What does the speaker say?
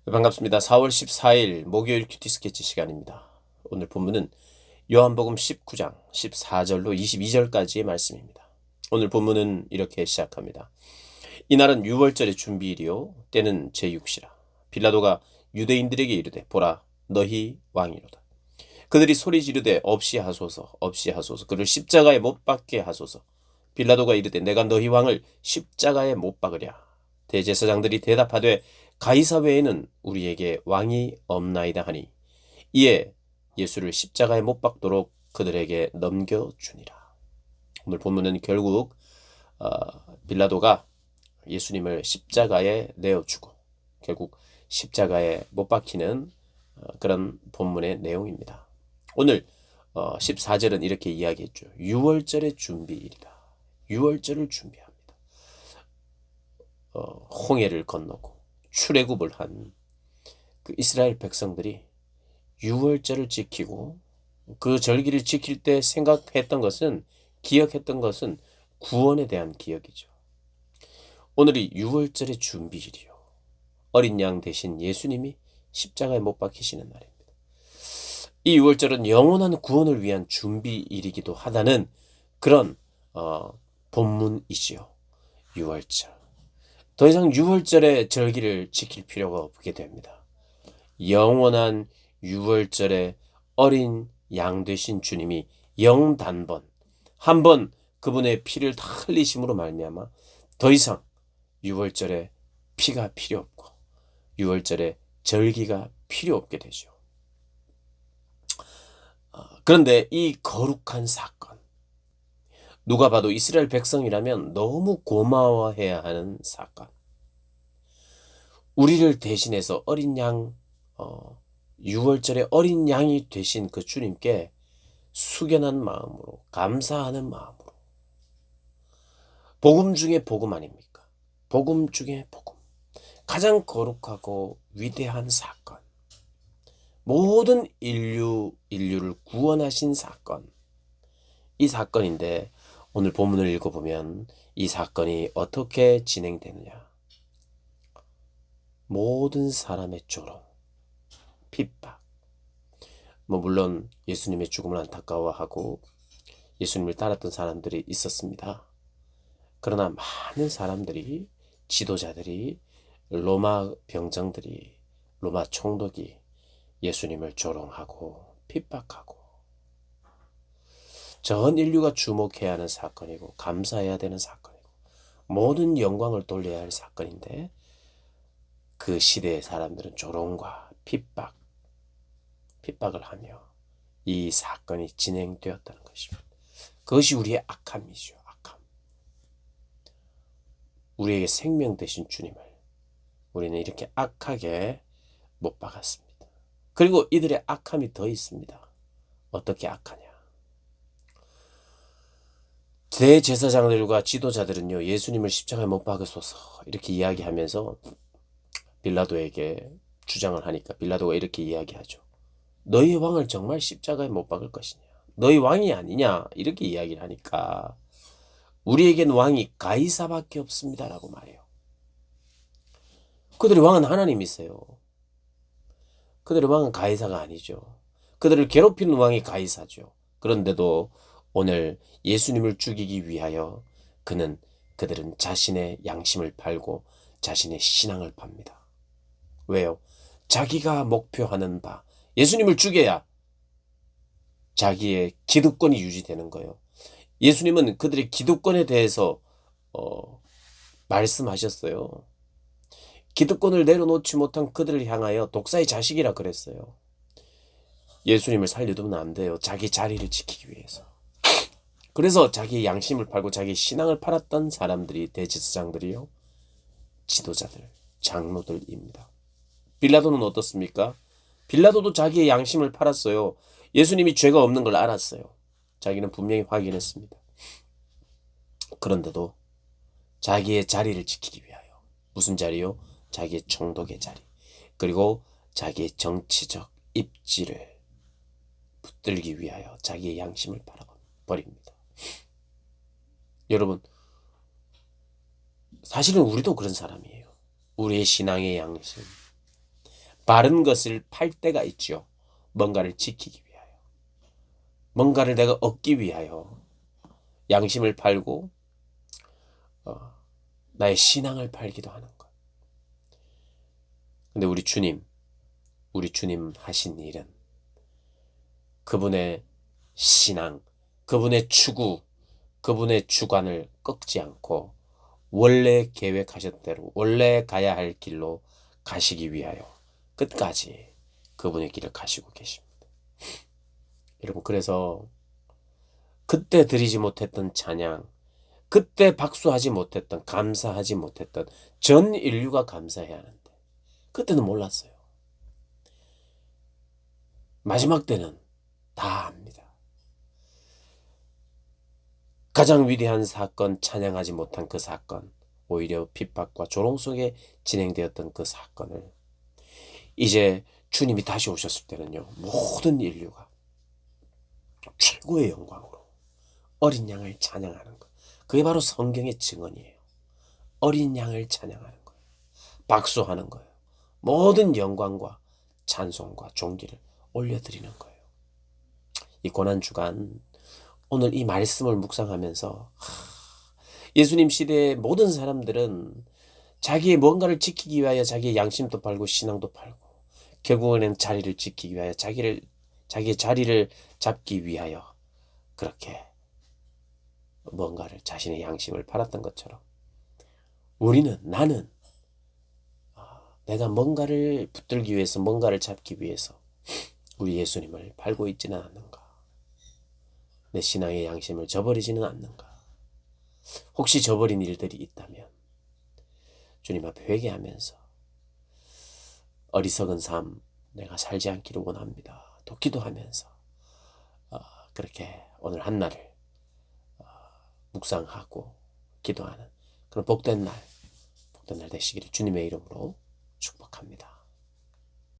반갑습니다. 4월 14일 목요일 큐티 스케치 시간입니다. 오늘 본문은 요한복음 19장 14절로 22절까지의 말씀입니다. 오늘 본문은 이렇게 시작합니다. 이날은 유월절의 준비일이요 때는 제6시라. 빌라도가 유대인들에게 이르되 보라 너희 왕이로다. 그들이 소리 지르되 없이 하소서 없이 하소서 그를 십자가에 못 박게 하소서. 빌라도가 이르되 내가 너희 왕을 십자가에 못 박으랴. 대제사장들이 대답하되 가이사 외에는 우리에게 왕이 없나이다 하니 이에 예수를 십자가에 못 박도록 그들에게 넘겨주니라. 오늘 본문은 결국 빌라도가 예수님을 십자가에 내어주고 결국 십자가에 못 박히는 그런 본문의 내용입니다. 오늘 14절은 이렇게 이야기했죠. 유월절의 준비일이다. 유월절을 준비합니다. 홍해를 건너고 출애굽을 한 그 이스라엘 백성들이 유월절을 지키고 그 절기를 지킬 때 생각했던 것은 기억했던 것은 구원에 대한 기억이죠. 오늘이 유월절의 준비일이요. 어린 양 대신 예수님이 십자가에 못 박히시는 날입니다. 이 유월절은 영원한 구원을 위한 준비일이기도 하다는 그런 본문이지요. 유월절. 더 이상 유월절의 절기를 지킬 필요가 없게 됩니다. 영원한 유월절의 어린 양 되신 주님이 영단번 한 번 그분의 피를 다 흘리심으로 말미암아 더 이상 유월절에 피가 필요 없고 유월절에 절기가 필요 없게 되죠. 그런데 이 거룩한 사건, 누가 봐도 이스라엘 백성이라면 너무 고마워해야 하는 사건. 우리를 대신해서 어린 양, 유월절에 어린 양이 되신 그 주님께 숙연한 마음으로, 감사하는 마음으로. 복음 중에 복음 아닙니까? 복음 중에 복음. 가장 거룩하고 위대한 사건. 모든 인류를 구원하신 사건. 이 사건인데 오늘 본문을 읽어보면 이 사건이 어떻게 진행되느냐. 모든 사람의 조롱, 핍박. 물론 예수님의 죽음을 안타까워하고 예수님을 따랐던 사람들이 있었습니다. 그러나 많은 사람들이, 지도자들이, 로마 병정들이, 로마 총독이 예수님을 조롱하고 핍박하고 전 인류가 주목해야 하는 사건이고 감사해야 되는 사건이고 모든 영광을 돌려야 할 사건인데 그 시대의 사람들은 조롱과 핍박을 하며 이 사건이 진행되었다는 것입니다. 그것이 우리의 악함이죠. 악함. 우리에게 생명 되신 주님을 우리는 이렇게 악하게 못 박았습니다. 그리고 이들의 악함이 더 있습니다. 어떻게 악하냐? 대제사장들과 지도자들은요, 예수님을 십자가에 못 박으소서 이렇게 이야기하면서 빌라도에게 주장을 하니까 빌라도가 이렇게 이야기하죠. 너희 왕을 정말 십자가에 못 박을 것이냐? 너희 왕이 아니냐? 이렇게 이야기를 하니까 우리에겐 왕이 가이사밖에 없습니다라고 말해요. 그들의 왕은 하나님이세요. 그들의 왕은 가이사가 아니죠. 그들을 괴롭히는 왕이 가이사죠. 그런데도 오늘 예수님을 죽이기 위하여 그들은 자신의 양심을 팔고 자신의 신앙을 팝니다. 왜요? 자기가 목표하는 바, 예수님을 죽여야 자기의 기득권이 유지되는 거예요. 예수님은 그들의 기득권에 대해서 말씀하셨어요. 기득권을 내려놓지 못한 그들을 향하여 독사의 자식이라 그랬어요. 예수님을 살려두면 안 돼요. 자기 자리를 지키기 위해서. 그래서 자기의 양심을 팔고 자기의 신앙을 팔았던 사람들이 대제사장들이요. 지도자들, 장로들입니다. 빌라도는 어떻습니까? 빌라도도 자기의 양심을 팔았어요. 예수님이 죄가 없는 걸 알았어요. 자기는 분명히 확인했습니다. 그런데도 자기의 자리를 지키기 위하여. 무슨 자리요? 자기의 총독의 자리. 그리고 자기의 정치적 입지를 붙들기 위하여 자기의 양심을 팔아버립니다. 여러분, 사실은 우리도 그런 사람이에요. 우리의 신앙의 양심, 바른 것을 팔 때가 있죠. 뭔가를 지키기 위하여. 뭔가를 내가 얻기 위하여 양심을 팔고 나의 신앙을 팔기도 하는 것. 근데 우리 주님 하신 일은 그분의 신앙, 그분의 추구, 그분의 주관을 꺾지 않고 원래 계획하셨던 대로 원래 가야 할 길로 가시기 위하여 끝까지 그분의 길을 가시고 계십니다. 여러분, 그래서 그때 드리지 못했던 찬양, 그때 박수하지 못했던, 감사하지 못했던 전 인류가 감사해야 하는데 그때는 몰랐어요. 마지막 때는 다 압니다. 가장 위대한 사건, 찬양하지 못한 그 사건, 오히려 핍박과 조롱 속에 진행되었던 그 사건을 이제 주님이 다시 오셨을 때는요, 모든 인류가 최고의 영광으로 어린 양을 찬양하는 것. 그게 바로 성경의 증언이에요. 어린 양을 찬양하는 거예요. 박수하는 거예요. 모든 영광과 찬송과 존귀를 올려드리는 거예요. 이 고난주간 오늘 이 말씀을 묵상하면서 예수님 시대의 모든 사람들은 자기의 뭔가를 지키기 위하여 자기의 양심도 팔고 신앙도 팔고 결국에는 자리를 지키기 위하여 자기의 자리를 잡기 위하여 그렇게 뭔가를 자신의 양심을 팔았던 것처럼 나는 내가 뭔가를 붙들기 위해서 뭔가를 잡기 위해서 우리 예수님을 팔고 있지는 않는가? 내 신앙의 양심을 저버리지는 않는가? 혹시 저버린 일들이 있다면 주님 앞에 회개하면서 어리석은 삶 내가 살지 않기를 원합니다. 또 기도하면서 그렇게 오늘 한날을 묵상하고 기도하는 그런 복된 날 되시기를 주님의 이름으로 축복합니다.